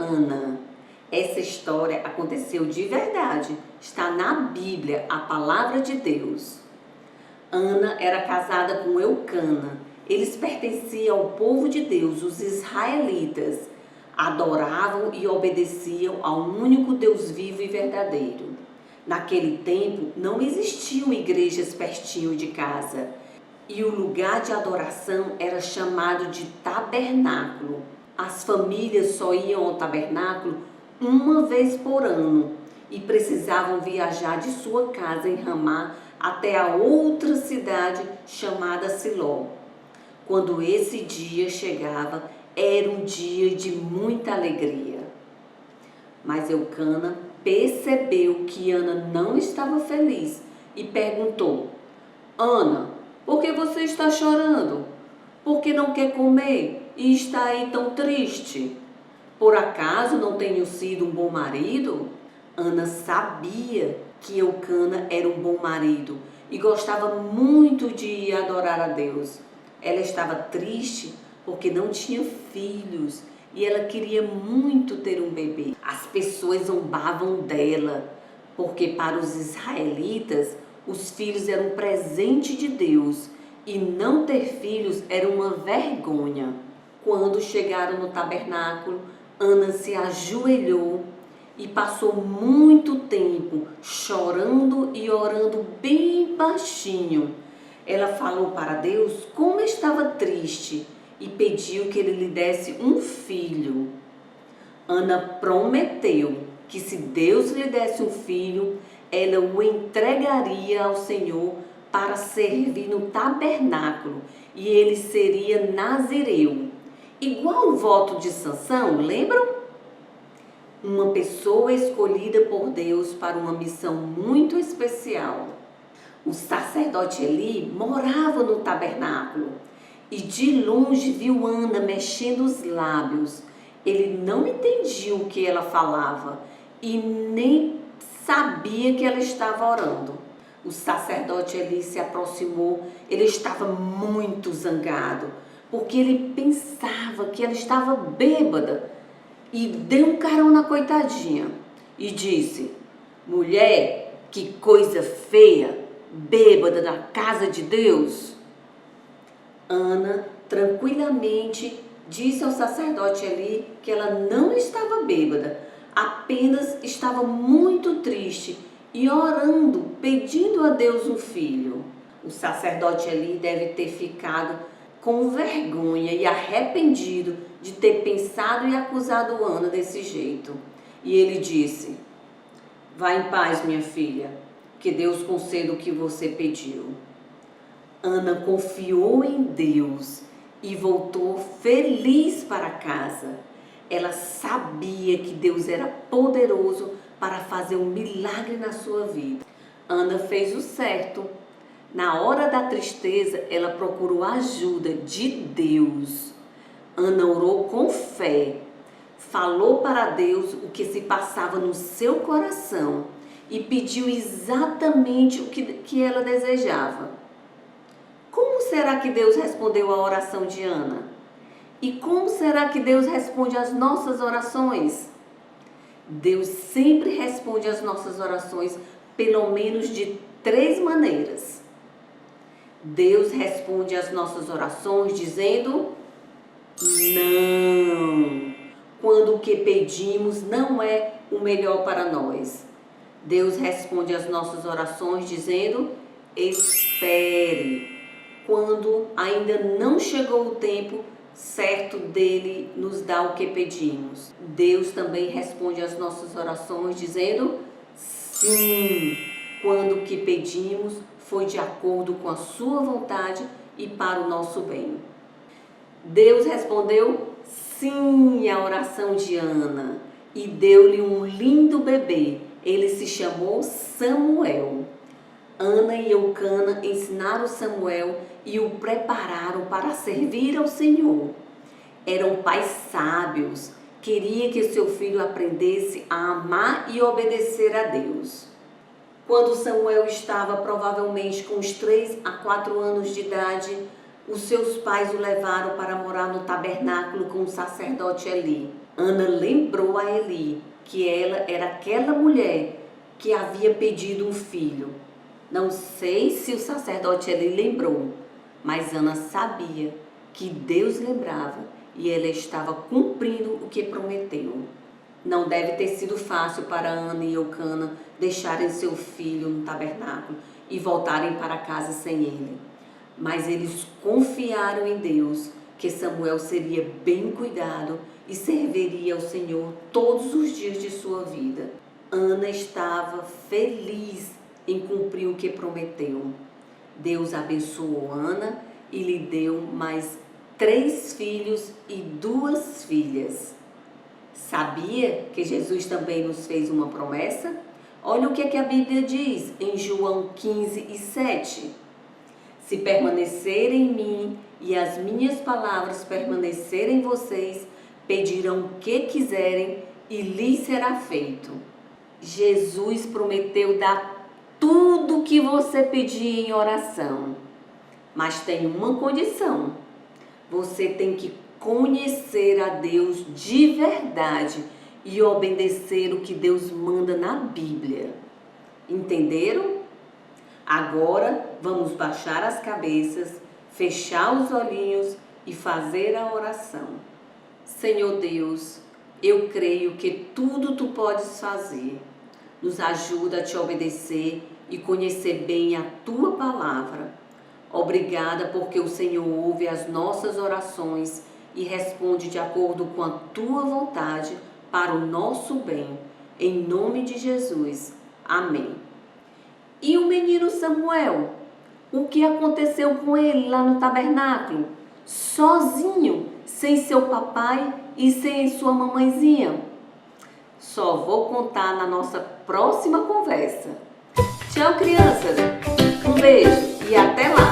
Ana. Essa história aconteceu de verdade, está na Bíblia, a palavra de Deus. Ana era casada com Eucana. Eles pertenciam ao povo de Deus, os israelitas. Adoravam e obedeciam ao único Deus vivo e verdadeiro. Naquele tempo não existiam igrejas pertinho de casa e o lugar de adoração era chamado de tabernáculo. As famílias só iam ao tabernáculo uma vez por ano e precisavam viajar de sua casa em Ramá até a outra cidade chamada Siló. Quando esse dia chegava, era um dia de muita alegria. Mas Eucana percebeu que Ana não estava feliz e perguntou: Ana, por que você está chorando? Por que não quer comer e está aí tão triste? Por acaso não tenho sido um bom marido? Ana sabia que Eucana era um bom marido e gostava muito de ir adorar a Deus. Ela estava triste porque não tinha filhos e ela queria muito ter um bebê. As pessoas zombavam dela porque para os israelitas os filhos eram um presente de Deus e não ter filhos era uma vergonha. Quando chegaram no tabernáculo, Ana se ajoelhou e passou muito tempo chorando e orando bem baixinho. Ela falou para Deus como estava triste e pediu que ele lhe desse um filho. Ana prometeu que se Deus lhe desse um filho, ela o entregaria ao Senhor para servir no tabernáculo e ele seria nazireu. Igual o voto de Sansão, lembram? Uma pessoa escolhida por Deus para uma missão muito especial. O sacerdote Eli morava no tabernáculo e de longe viu Ana mexendo os lábios. Ele não entendia o que ela falava e nem sabia que ela estava orando. O sacerdote Eli se aproximou, ele estava muito zangado, porque ele pensava que ela estava bêbada e deu um carão na coitadinha e disse: mulher, que coisa feia, bêbada na casa de Deus. Ana tranquilamente disse ao sacerdote Eli que ela não estava bêbada, apenas estava muito triste e orando, pedindo a Deus um filho. O sacerdote Eli deve ter ficado com vergonha e arrependido de ter pensado e acusado Ana desse jeito. E ele disse: vá em paz, minha filha, que Deus conceda o que você pediu. Ana confiou em Deus e voltou feliz para casa. Ela sabia que Deus era poderoso para fazer um milagre na sua vida. Ana fez o certo. Na hora da tristeza, ela procurou a ajuda de Deus. Ana orou com fé, falou para Deus o que se passava no seu coração e pediu exatamente o que ela desejava. Como será que Deus respondeu a oração de Ana? E como será que Deus responde às nossas orações? Deus sempre responde às nossas orações pelo menos de 3 maneiras. Deus responde às nossas orações dizendo não, quando o que pedimos não é o melhor para nós. Deus responde às nossas orações dizendo espere, quando ainda não chegou o tempo certo dele nos dar o que pedimos. Deus também responde às nossas orações dizendo sim, quando o que pedimos foi de acordo com a sua vontade e para o nosso bem. Deus respondeu sim à oração de Ana e deu-lhe um lindo bebê. Ele se chamou Samuel. Ana e Eucana ensinaram Samuel e o prepararam para servir ao Senhor. Eram pais sábios, queria que seu filho aprendesse a amar e obedecer a Deus. Quando Samuel estava provavelmente com uns 3 a 4 anos de idade, os seus pais o levaram para morar no tabernáculo com o sacerdote Eli. Ana lembrou a Eli que ela era aquela mulher que havia pedido um filho. Não sei se o sacerdote Eli lembrou, mas Ana sabia que Deus lembrava e ela estava cumprindo o que prometeu. Não deve ter sido fácil para Ana e Eucana deixarem seu filho no tabernáculo e voltarem para casa sem ele. Mas eles confiaram em Deus que Samuel seria bem cuidado e serviria ao Senhor todos os dias de sua vida. Ana estava feliz em cumprir o que prometeu. Deus abençoou Ana e lhe deu mais 3 filhos e 2 filhas. Sabia que Jesus também nos fez uma promessa? Olha o que a Bíblia diz em João 15:7. Se permanecerem em mim e as minhas palavras permanecerem em vocês, pedirão o que quiserem e lhes será feito. Jesus prometeu dar tudo o que você pedir em oração. Mas tem uma condição. Você tem que conhecer a Deus de verdade e obedecer o que Deus manda na Bíblia. Entenderam? Agora vamos baixar as cabeças, fechar os olhinhos e fazer a oração. Senhor Deus, eu creio que tudo tu podes fazer. Nos ajuda a te obedecer e conhecer bem a tua palavra. Obrigada porque o Senhor ouve as nossas orações e responde de acordo com a tua vontade para o nosso bem. Em nome de Jesus. Amém. E o menino Samuel? O que aconteceu com ele lá no tabernáculo? Sozinho, sem seu papai e sem sua mamãezinha? Só vou contar na nossa próxima conversa. Tchau, crianças! Um beijo e até lá!